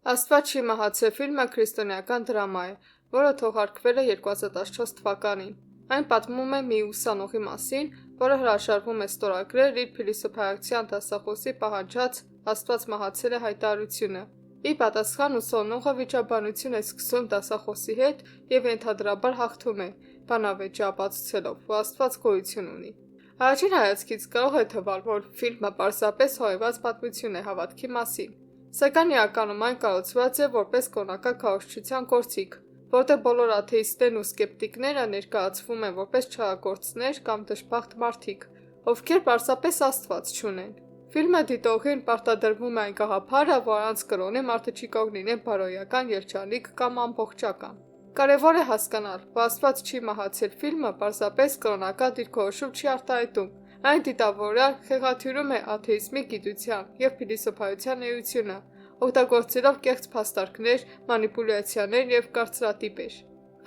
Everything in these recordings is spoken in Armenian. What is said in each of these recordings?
Աստված չի մահացել ֆիլմը քրիստոնեական դրամա է, որը թողարկվել է 2014 թվականին։ Այն պատմում է մի ուսանողի մասին, որը հրաժարվում է ստորագրել իր փիլիսոփայության դասախոսի պահանջած «Աստված մահացել է» հայտարարությունը։ Ի պատասխան ուսանողը վիճաբանություն է սկսում դասախոսի հետ և ենթադրաբար հաղթում է, բանավեճը ապացուցելով, որ Աստված գոյություն ունի։ Առաջին հայացքից կարող է թվալ, որ ֆիլմը պարզապես հորինված պատմություն է հավատքի մասին, սակայն իրականում այն կառուցված է որպես կրոնական քարոզչության գործիք, որտեղ բոլոր աթեիստներն ու սկեպտիկները ներկայացվում են որպես չարագործներ կամ դժբախտ մարդիկ, ովքեր պարզապես Աստված չունեն։ Ֆիլմը դիտողին պարտադրվում է այն գաղափարը, որ առանց կրոնի մարդը չի կարող լինել բարոյական, երջանիկ կամ ամբողջական։ Կարևոր է հասկանալ, որ Աստված չի մահացել ֆիլմը պարզապես կրոնական դիրքորոշում չի արտահայտում, այն դիտավորյալ խեղաթյուրում է աթեիզմի գիտության և փիլիսոփայության էությունը, օգտագործելով կեղծ փաստարկներ, մանիպուլյացիաներ և կարծրատիպեր։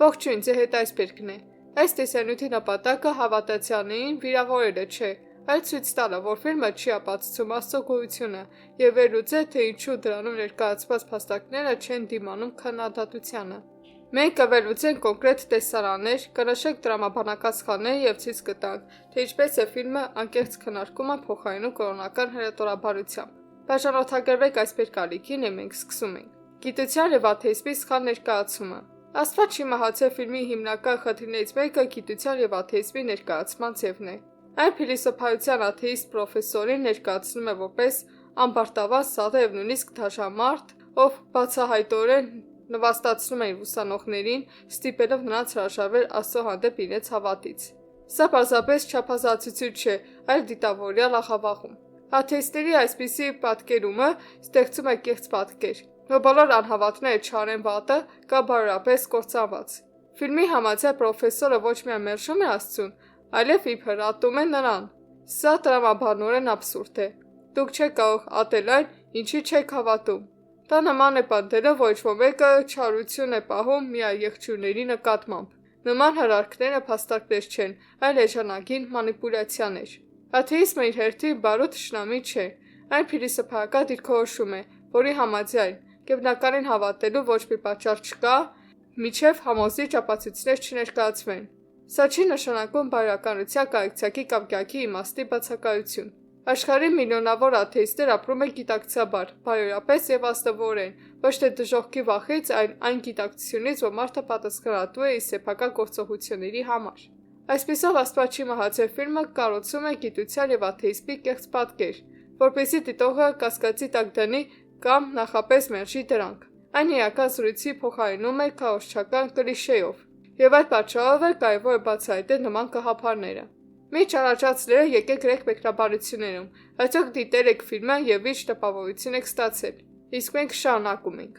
Ողջույն, ձեր հետ Այսբերգն է։ Այս տեսանյութի նպատակը հավատացյալներին վիրավորելը չէ, այլ ցույց տալը, որ ֆիլմը չի ապացուցում Աստծո գոյությունը և վերլուծել, թե ինչու դրանում ներկայացված փաստարկները չեն դիմանում քննադատությանը։ Մենք կվերլուծենք կոնկրետ տեսարաններ, կնշենք տրամաբանական սխալները և ցույց կտանք, թե ինչպես է ֆիլմը անկեղծ քննարկումը փոխարինում կրոնական հրետորաբարությամբ։ Բաժանորդագրվեք Այսբերգ ալիքին և մենք սկսում ենք։ Գիտության և աթեիզմի սխալ ներկայացումը։ Աստված չի մահացել ֆիլմի հիմնական խնդիրներից մեկը գիտության և աթեիզմի ներկայացման ձևն է։ Այն փիլիսոփայության աթեիստ պրոֆեսորին ներկայացնում է որպես ամբարտավան, սաղ և նույնիսկ դաժան մարդ, ով բացահայտորեն նվաստացնում է իր ուսանողներին, ստիպելով նրանց հրաժարվել Աստծո հանդեպ իրենց հավատից։ Սա պարզապես չափազանցություն չէ, այլ դիտավորյալ աղավաղում։ Աթեիստների այսպիսի պատկերումը ստեղծում է կեղծ պատկեր, որ բոլոր անհավատները չարեն վատը կամ բարոյապես կործանված։ Ֆիլմի համաձայն պրոֆեսորը ոչ միայն մերժում է Աստծուն, այլև իբր ատում է նրան։ Սա տրամաբանորեն աբսուրդ է։ Դուք չեք կարող ատել այն, ինչի չեք հավատում։ Դա նման է պնդելը, որ ոչ մեկը չարություն է պահում միայն եղջյուրների նկատմամբ։ Նման հրարքները փաստարկներ չեն, այլ էժանագին մանիպուլյացիաներ։ Աթեիզմը իր հերթին բարու թշնամի չէ։ Այն փիլիսոփայական դիրքորոշում է, որի համաձայն գեբնականին հավատելու ոչ մի պատճառ չկա, մինչև համոզիչ ապացույցներ չներկայացվեն։ Սա չի նշանակում բարոյականության կարեկցակի կամ կյանքի իմաստի բացակայություն։ Աշխարհի միլիոնավոր աթեիստներ ապրում են գիտակցաբար, բարոյապես և ազնվորեն, ոչ թե դժոխքի վախից, այլ այն գիտակցությունից, որ մարդը պատասխանատու է իր սեփական գործողությունների համար։ Այսպիսով Աստված չի մահացել ֆիլմը կառուցում է գիտության և աթեիզմի կեղծ պատկեր, որպեսզի դիտողը կասկածի տակ դնի կամ նախապես մերժի դրանք։ Այն իրական զրույցի փոխարինում է քարոզչական կլիշեով, և այդ պատճառով էլ կարևոր է բացահայտել նման գաղափարները։ Մինչ առաջացները եկեք գրեք մեկնաբանություններում, արդյոք դիտել եք ֆիլմը և ինչ տպավորություն եք ստացել։ Իսկ մենք շարունակում ենք։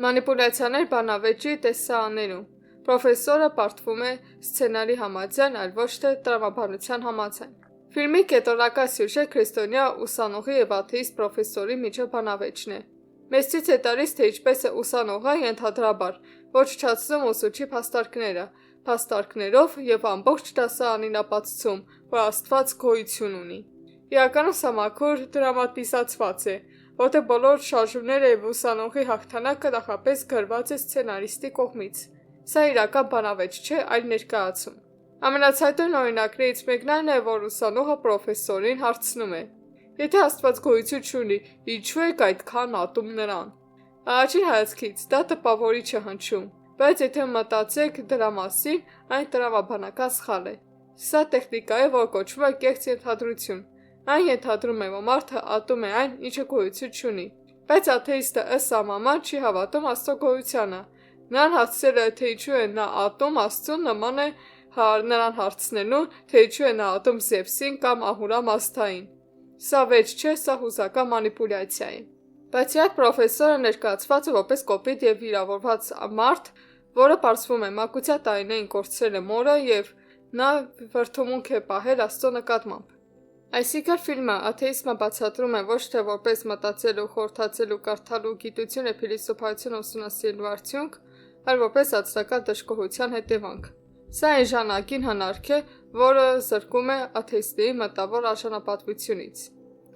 Մանիպուլյացիաներ բանավեճի տեսարաններում։ Պրոֆեսորը պարտվում է սցենարի համաձայն, այլ ոչ թե տրամաբանության համաձայն։ Ֆիլմի կենտրոնական սյուժե քրիստոնյա ուսանողի և աթեիստ պրոֆեսորի միջև բանավեճն է։ Մեզ ցույց է տալիս, թե ինչպես է ուսանողը ենթադրաբար ոչնչացնում ուսուցչի փաստարկներով և ամբողջ դասարանին ապացուցում, որ Աստված գոյություն ունի։ Իրականում սա մաքուր դրամատիզացված է, որտեղ բոլոր շարժումները և ուսանողի հաղթանակը նախապես գրված է սցենարիստի կողմից։ Սա իրական բանավեճ չէ, այլ ներկայացում։ Ամենացայտուն օրինակներից մեկն այն է, որ ուսանողը պրոֆեսորին հարցնում է. «Եթե Աստված գոյություն չունի, ինչու եք այդքան ատում նրան»։ Առաջին հայացքից դա տպավորիչ է հնչում, բայց եթե մտածեք դրա մասին, այն տրամաբանական սխալ է։ Սա տեխնիկա է, որ կոչվում է կեղծ ենթադրություն։ Այն ենթադրում է, որ մարդը ատում է այն, ինչը գոյություն չունի։ Բայց աթեիստը ըստ սահմանման չի հավատում Աստծո գոյությանը։ Նրան հարցրելը, թե ինչու է նա ատում Աստծուն, նման է նրան հարցնելուն, թե ինչու է նա ատում Զևսին կամ Ահուրա Մազդային։ Սա վեճ չէ, սա հուզական մանիպուլյացիա է։ Բացի այդ, պրոֆեսորը ներկայացված է որպես կոպիտ և վիրավորված մարդ, որը պարզվում է մանկության տարիներին կորցրել է մորը և նա վրդովմունք է պահել Աստծո նկատմամբ։ Այսինքն ֆիլմը աթեիզմը բացատրում է ոչ թե որպես մտածելու, խորհրդածելու, կարդալու, գիտություն և փիլիսոփայություն ուսումնասիրելու արդյունք, այլ որպես անձնական դժգոհության հետևանք։ Սա էժանագին հնարք է, որը զրկում է աթեիստների մտավոր արժանապատվությունից։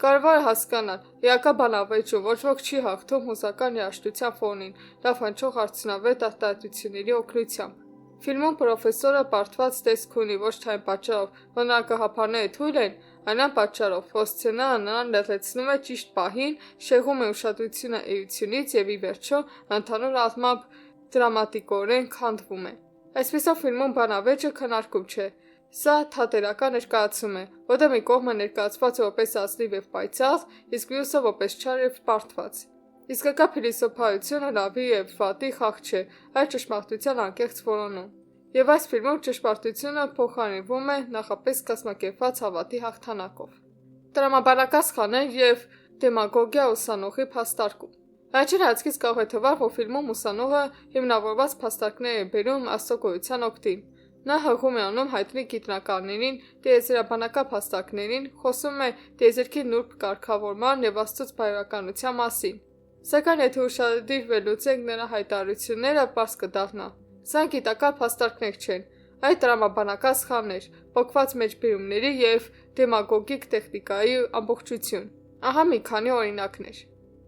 Կարևոր է հասկանալ, իրական ավերջում ոչ ոք չի հաղթում հուզական երաժշտության ֆոնին, լավ հնչող արդյունավետ արտահայտությունների օգնությամբ։ Ֆիլմում պրոֆեսորը բարդված տեսք ունի ոչ թե այն պատճառով, որ նրա գաղափարները թույլ են, այլ այն պատճառով, որ սցենարը նրան լրացնում է ճիշտ պահին, շեղում է ուշադրությունը էությունից և ի վերջո ընդհանուր առմամբ դրամատիկորեն քանդվում է։ Այսպիսով ֆիլմում բանավեճը քննարկում չէ։ Սա թատերական ներկայացում է, որտեղ մի կողմը ներկայացված է որպես ազնիվ և պայծառ, իսկ մյուսը որպես չար և բարդված։ Իսկական փիլիսոփայությունը լավի և վատի խաղ չէ, այլ ճշմարտության անկեղծ որոնում։ Եվ այս ֆիլմում ճշմարտությունը փոխարինվում է նախապես կազմակերպված հավատի հաղթանակով։ Տրամաբանական սխալներ և դեմագոգիա ուսանողի փաստարկում։ Առաջին հայացքից կարող է թվալ, որ ֆիլմում ուսանողը հիմնավորված փաստարկներ է բերում Աստծո գոյության օգտին։ Նա հղում է անում հայտնի գիտնականներին, տիեզերաբանական փաստարկներին, խոսում է տիեզերքի նուրբ կարգավորման և Աստծուց բարոյականության մասին։ Սակայն եթե ուշադիր վերլուծենք նրա հայտարարությունները, պարզ կդառնա։ Սա գիտական փաստարկներ չեն, այլ տրամաբանական սխալներ, պոկված մեջբերումների և դեմագոգիկ տեխնիկայի ամբողջություն։ Ահա մի քանի օրինակներ։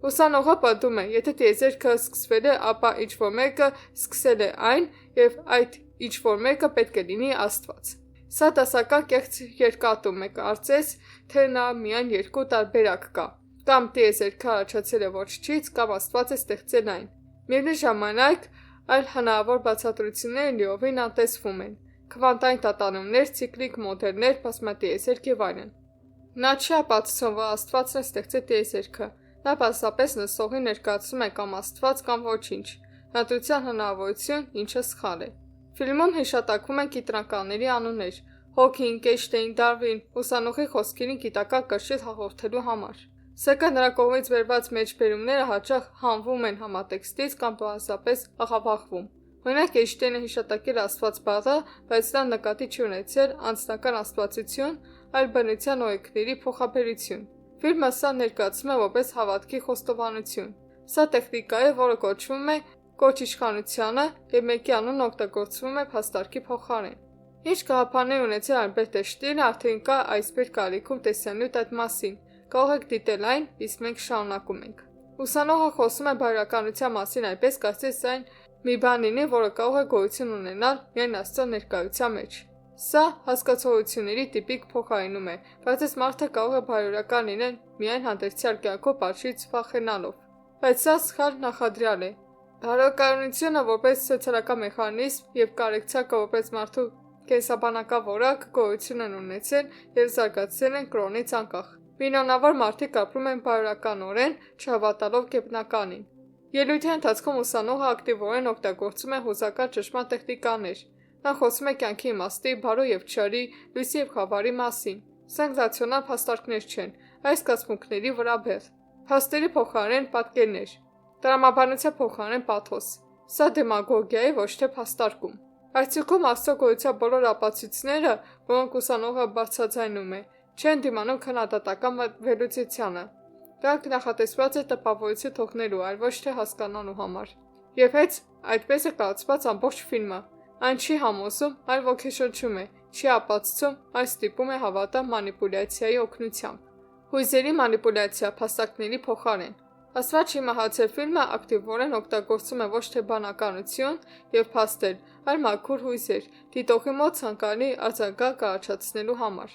Ուսանողը պատմում է, եթե տիեզերքը սկսվել է, ապա ինչ-որ մեկը սկսել է այն, և այդ ինչ-որ մեկը պետք է լինի Աստված։ Սա դասական կեղծ երկատում է, կարծես, թե նա միայն երկու տարբերակ կա, կամ տիեզերքը առաջացել է ոչնչից, կամ Աստված է ստեղծել այն։ Միևնույն ժամանակ, այլ հնարավոր բացատրությունները լիովին անտեսվում են։ Քվանտային տատանումներ, ցիկլիկ մոդելներ, բազմատիեզերք և այլն։ Նա չի ապացուցում, որ Աստվածն է ստեղծել տիեզերքը։ Նա պարզապես նսողի ներկայացնում է կամ Աստված, կամ ոչինչ։ Ընտրության հնարավորություն, ինչը սխալ է։ Ֆիլմում հիշատակվում են գիտնականների անուններ՝ Հոքինգ, Էյնշտեյն, Դարվին, ուսանողի խոսքերին գիտական կրթություն հաղորդելու համար։ Սակայն նրա կողմից վերված մեջբերումները հաճախ հանվում են համատեքստից կամ պարզապես աղավաղվում։ Օրինակ Էյնշտեյնը հիշատակել է Աստված բառը, բայց նա նկատի չի ունեցել անձնական աստվածություն, այլ բնության օրենքների փոխաբերություն։ Ֆիլմը սա ներկայացնում է որպես հավատքի խոստովանություն։ Սա տեխնիկա է, որը կոչվում է կոչ իշխանությանը և մեկի անունը օգտագործվում է փաստարկի փոխարեն։ Ինչ գաղափարներ ունեցել Ալբերտ Էյնշտեյնը արդեն կա այսպիսի կարիքում տեսանյութ այդ մասին։ Կարող եք դիտել այն, իսկ մենք շարունակում ենք։ Ուսանողը խոսում է բարոյականության մասին այնպես, կարծես այն մի բան լինի, որը կարող է գոյություն ունենալ միայն Աստծո ներկայության մեջ։ Սա հասկացողությունների տիպիկ փոխարինում է, բայց այս մարդը կարող է բարոյական լինել միայն հանդերձյալ կյանքով պատժից վախենալով։ Բայց սա սխալ նախադրյալ է։ Բարոյականությունը որպես սոցիալական մեխանիզմ և կարեկցակը որպես մարդու կենսաբանական որակ գոյություն են ունեցել և զարգացել են կրոնից անկախ։ Միլիոնավոր մարդիկ ապրում են բարոյականորեն, չհավատալով գետնականին։ Ելույթի ընթացքում ուսանողը ակտիվորեն օգտագործում է հուզական ճնշման տեխնիկաներ։ Նա խոսում է կյանքի իմաստի, բարու և չարի, լույսի և խավարի մասին։ Սրանք ռացիոնալ փաստարկներ չեն, այլ զգացմունքների վրա բեռ։ Փաստերի փոխարեն պատկերներ։ Տրամաբանության փոխարեն պաթոս։ Սա դեմագոգիա է, ոչ թե փաստարկում։ Արդյունքում Աստծո գոյության բոլոր ապացույցները, որոնք ուսանողը բարձրաձայնում է, չեն դիմանում քննադատական վերլուծությանը։ Դրանք նախատեսված է տպավորություն թողնելու, այլ ոչ թե հասկանալու համար։ Եվ հենց այդպես է կառուցված ամբողջ ֆիլմը։ Այն չի համոզում, այլ ոգեշնչում է, չի ապացուցում, այլ ստիպում է հավատալ մանիպուլյացիայի օգնությամբ։ Հույզերի մանիպուլյացիա փաստարկների փոխարեն։ Աստված չի մահացել ֆիլմը ակտիվորեն օգտագործում է ոչ թե բանականություն և փաստեր, այլ մաքուր հույզեր, դիտողի մոտ ցանկալի արձագանք առաջացնելու համար։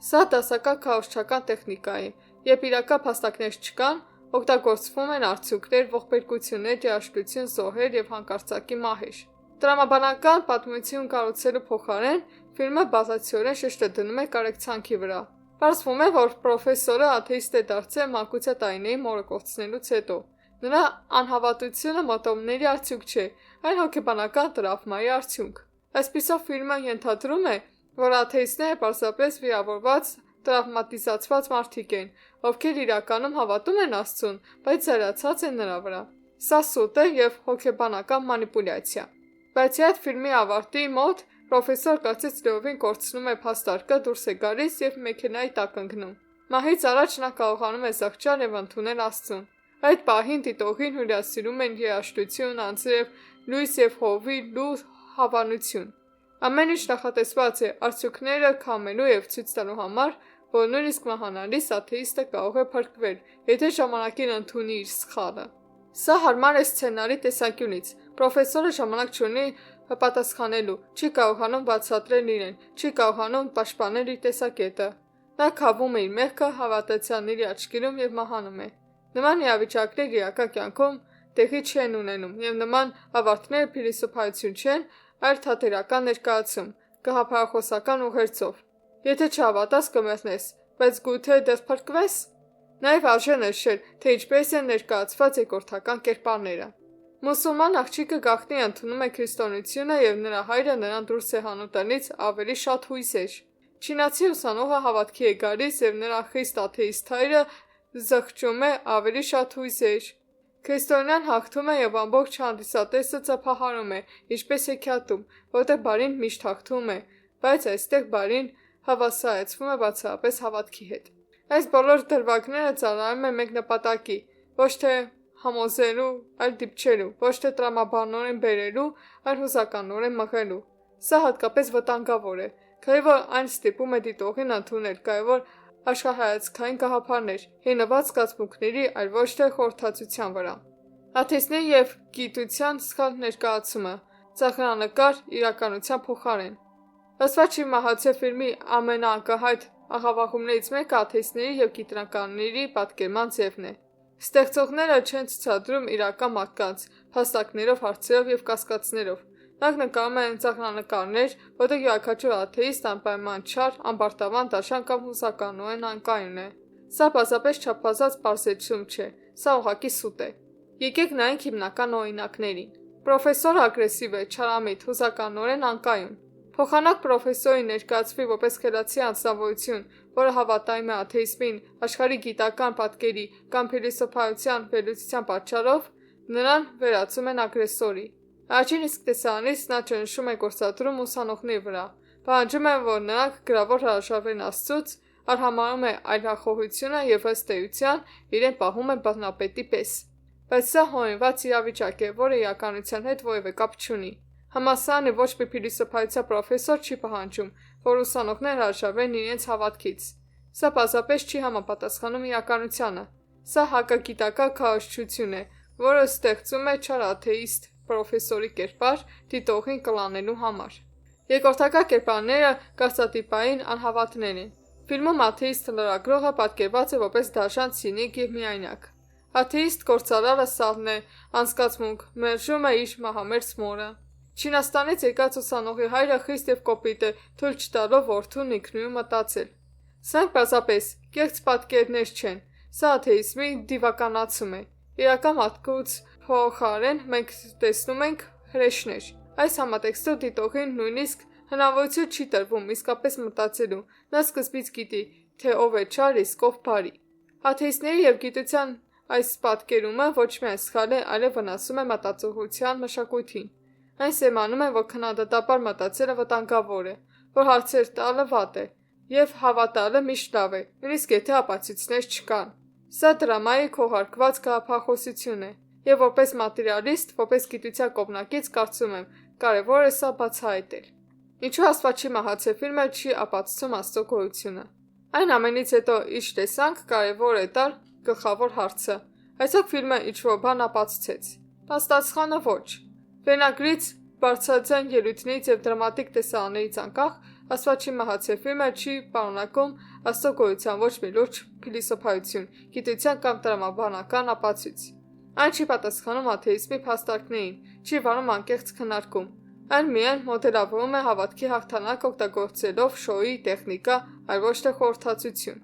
Սա դասական քարոզչական տեխնիկա է, երբ իրական փաստարկներ չկան, օգտագործվում են արդյունքներ, ողբերգություններ, երաժշտություն, զոհեր և հանկարծակի մահեր։ Տրամաբանական պատմություն կառուցելու փոխարեն ֆիլմը բազմացիորեն շեշտը դնում է կարեկցանքի վրա։ Պարզվում է, որ պրոֆեսորը աթեիստ է դարձել մանկության տարիներին մորը կորցնելուց հետո։ Նրա անհավատությունը մտորումների արդյունք չէ, այլ հոգեբանական տրավմայի արդյունք։ Այսպիսով ֆիլմը ենթադրում է, որ աթեիստները պարզապես վիրավորված, տրավմատիզացված մարդիկ են, ովքեր իրականում հավատում են Աստծուն, բայց զայրացած են նրա վրա։ Սա սուտ է և հոգեբանական մանիպուլյացիա։ Բացի այդ ֆիլմի ավարտի մոտ պրոֆեսոր կարծես լիովին կորցնում է փաստարկը, դուրս է գալիս և մեքենայի տակ ընկնում։ Մահից առաջ նա կարողանում է զղջալ և ընդունել Աստծուն։ Այդ պահին դիտողին հյուրասիրում են երաժշտություն, անձրև, լույս և հովի լուր հավանություն։ Ամեն ինչ նախատեսված է արդյունքները քամելու և ցույց տալու համար, որ նույնիսկ մահանալիս աթեիստը կարող է փրկվել, եթե ժամանակին ընդունի իր սխալը։ Սա հարմար է սցենարի տեսանկյունից։ Պրոֆեսորը ժամանակ չունի պատասխանելու, չի կարողանում բացատրել իրեն, չի կարողանում պաշտպանել իր տեսակետը։ Նա քավում է իր մեղքը հավատացյալների աչքերում եւ մահանում է։ Նման իրավիճակներ իրական կյանքում տեղի չեն ունենում եւ նման ավարտները փիլիսոփայություն չեն, այլ թատերական ներկայացում, գաղափարախոսական ուղերձով։ Եթե չհավատաս կմեռնես, բայց գուցե դեռ փրկվես։ Նաև արժե նշել, թե ինչպես են ներկայացված երկրորդական կերպարները։ Մուսուլման աղջիկը գաղտնի ընդունում է քրիստոնեությունը եւ նրա հայրը նրան դուրս է հանում տնից ավելի շատ հույսեր։ Չինացի ուսանողը հավատքի է գալիս եւ նրա խիստ աթեիստ հայրը զղջում է ավելի շատ հույսեր։ Քրիստոնյան հաղթում է եւ ամբողջ հանդիսատեսը ծափահարում է, ինչպես հեքիաթում, որտեղ բարին միշտ հաղթում է, բայց այստեղ բարին հավասարեցվում է բացառապես հավատքի հետ։ Այս բոլոր դրվագները ծառայում են մեկ նպատակի, ոչ թե համոզելու, այլ դիպչելու, ոչ թե տրամաբանորեն բերելու, այլ հուզականորեն մղելու։ Սա հատկապես վտանգավոր է, քանի որ այն ստիպում է դիտողին ընդունել կարևոր աշխարհայացքային գաղափարներ, հիմնված զգացմունքների, այլ ոչ թե խորհրդածության վրա։ Աթեիստների եւ գիտության սխալ ներկայացումը, ծաղրանկար իրականության փոխարեն։ Աստված չի մահացե ֆիլմի ամենաակահայտ աղավաղումներից մեկը աթեիստների եւ գիտնականների պատկերման ձևն է։ Ստեղծողները չեն ցուցադրում իրական մարդկանց, փաստակներով, հարցերով եւ կասկածներով։ Նրանք նկարում են ծաղրանկարներ, որտեղ յուրաքանչյուր աթեիստ անպայման չար, ամբարտավան, դաշան կամ հուսականորեն անկայուն է։ Սա պարզապես չափազանց պարզեցում չէ, սա ուղղակի սուտ է։ Եկեք նայենք հիմնական օրինակներին։ Պրոֆեսորը ագրեսիվ է, չարամիտ, հուսականորեն անկայուն։ Փոխանակ պրոֆեսորի ներկայացվի որպես խելացի անձնավորություն, որը հավատայում է աթեիզմին, աշխարհի գիտական պատկերի կամ փիլիսոփայության վերլուծության պատճառով, նրան վերածում են ագրեսորի։ Առաջին իսկ տեսարանից նա ճնշում է գործադրում ուսանողների վրա, պահանջում է, որ նրանք գրավոր հրաժարվեն Աստծուց, արհամարհում է այլախոհությունը եւ ըստ էության իրեն պահում է բռնապետի պես։ Բայց սա հորինված իրավիճակ է, որը իրականության հետ որևէ կապ չունի։ Համասարանը ոչ մի փիլիսոփայության պրոֆեսոր չի պահանջում, որ ուսանողները հրաժարվեն իրենց հավատքից։ Սա պարզապես չի համապատասխանում իրականությանը։ Սա հակագիտական քարոզչություն է, որը ստեղծում է չար աթեիստ պրոֆեսորի կերպար դիտողին կլանելու համար։ Երկրորդական կերպարները կարծատիպային անհավատներ են։ Ֆիլմում աթեիստ լրագրողը պատկերված է որպես դաշան, ցինիկ եւ միայնակ։ Աթեիստ գործարարը սառն է, անզգացմունք, մերժում է իր մահամերձ մորը։ Չինաստանից եկած ուսանողի հայրը խիստ եւ կոպիտ է, թույլ չտալով որդուն ինքնուրույն մտածել։ Սրանք պարզապես կեղծ պատկերներ չեն, սա աթեիզմի դիվականացում է։ Իրական մարդկուց փոխարեն մենք տեսնում ենք հրեշներ։ Այս համատեքստով դիտողին նույնիսկ հնարավորություն չի տրվում իսկապես մտածելու։ Նա սկզբից գիտի, թե ով է չար, իսկ ով բարի։ Աթեիստների եւ գիտության այս պատկերումը ոչ միայն սխալ է, այլև վնասում է մտածողության մշակույթին։ Այն սերմանում է, որ քննադատաբար մտածելը վտանգավոր է, որ հարցեր տալը վատ է, եւ հավատալը միշտ լավ է, նույնիսկ եթե ապացույցներ չկան։ Սա դրամայի քողարկված գաղափարախոսություն է, եւ որպես մատերիալիստ, որպես գիտության կողմնակից կարծում եմ, կարևոր է սա բացահայտել։ Ինչու Աստված չի մահացե ֆիլմը չի ապացուցում Աստծո գոյությունը։ Այն ամենից հետո ինչ տեսանք, կարևոր է տալ գլխավոր հարցը։ Այսօք ֆիլմը ինչ-որ բան ապացուցեց։ Պատասխանը ոչ։ Վերնագրից, բարձրաձայն ելույթներից եւ դրամատիկ տեսարաններից անկախ, Աստված չի մահացե ֆիլմը չի պարունակում Աստծո գոյության ոչ մի լուրջ փիլիսոփայություն, գիտության կամ տրամաբանական ապացույց։ Այն չի պատասխանում աթեիզմի փաստարկներին, չի վարում անկեղծ քննարկում։ Այն միայն մոդելավորում է հավատքի հաղթանակ օգտագործելով շոուի տեխնիկա, այլ ոչ թե խորհրդածություն։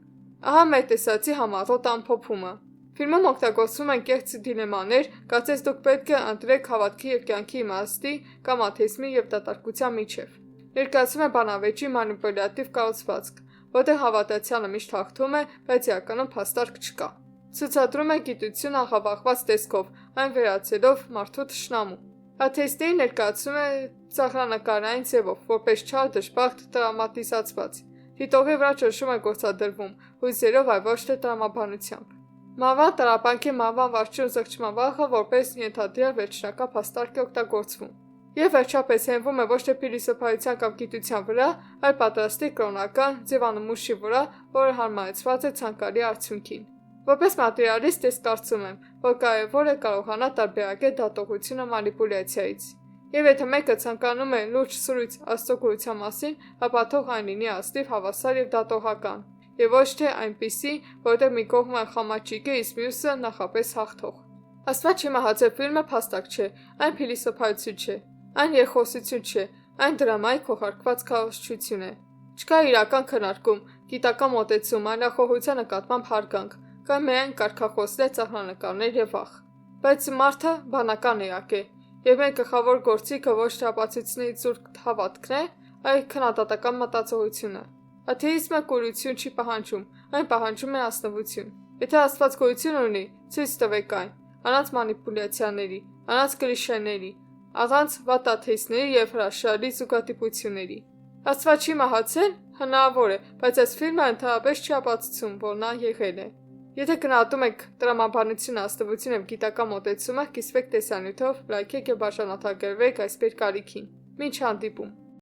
Ահա մեր տեսածի համառոտ ամփոփումը։ Ֆիլմում օգտագործվում են կեղծ դիլեմաներ, կարծես դուք պետք է ընտրեք հավատքի եւ կյանքի իմաստի կամ աթեիզմի եւ դատարկության միջև։ Ներկայացում է բանավեճի մանիպուլյատիվ կառուցվածք, որտեղ հավատացյալը միշտ հաղթում է, բայց իրականում փաստարկ չկա։ Ցուցադրում է գիտություն աղավաղված տեսքով, այն վերածելով մարդու թշնամու։ Աթեիստների ներկայացում է ծաղրանկարային ձևով, որպես չար դժբախտ տրավմատիզացված։ Դիտողի վրա ճնշում է գործադրվում, հույզերով, այլ ոչ թե տրամաբանությամբ։ Մահվան տառապանքի մահվան վարչի ու զղջման վախը որպես ենթադրյալ վերջնական փաստարկ է օգտագործվում։ Եվ վերջապես հենվում է ոչ թե փիլիսոփայության կամ գիտության վրա, այլ պատրաստի կրոնական ձևանմուշի վրա, որը հարմարեցված է ցանկալի արդյունքին։ Որպես մատերիալիստ ես կարծում եմ, որ կարևոր է կարողանալ տարբերակել դատողությունը մանիպուլյացիայից։ Եվ եթե մեկը ցանկանում է լուրջ սուրույց Աստծո գոյության մասին, ապա թող այն լինի աստիվ, հավասար եւ դատողական, եւ ոչ թե այնպիսի, որտեղ մի կողմը խամաճիկ է, իսկ մյուսը նախապես հաղթող։ Աստված չի մահացել ֆիլմը փաստակ չէ, այն փիլիսոփայություն չէ, այն երկխոսություն չէ, այն դրամայի քողարկված քարոզչություն է։ Չկա իրական քննարկում, գիտական մոտեցում, այլախոհության նկատմամբ հարգանք, կա միայն կարգախոսներ, ծաղրանկարներ եւ վախ։ Բայց մարդը բանական էակ է, եւ մեր գլխավոր գործիքը ոչ թե ապացույցների զուրկ հավատքն է, այլ քննադատական մտածողությունը։ Աթեիզմը կուրություն չի պահանջում, այն պահանջում է ազնվություն։ Եթե Աստված գոյություն ունի, ցույց տվեք այն, առանց մանիպուլյացիաների, առանց կլիշեների, առանց վատ աթեիստների եւ հրաշալի զուգադիպությունների։ Աստված չի մահացել, հնարավոր է, բայց այս ֆիլմը ընդհանրապես չի ապացուցում, որ նա եղել է։ Եթե գնահատում եք տրամաբանությունը, ազնվությունը եւ գիտական մոտեցումը, կիսվեք տեսանյութով, լայքեք եւ բաժանորդագրվեք այս մեր կարիքին։ Մինչ հանդիպում։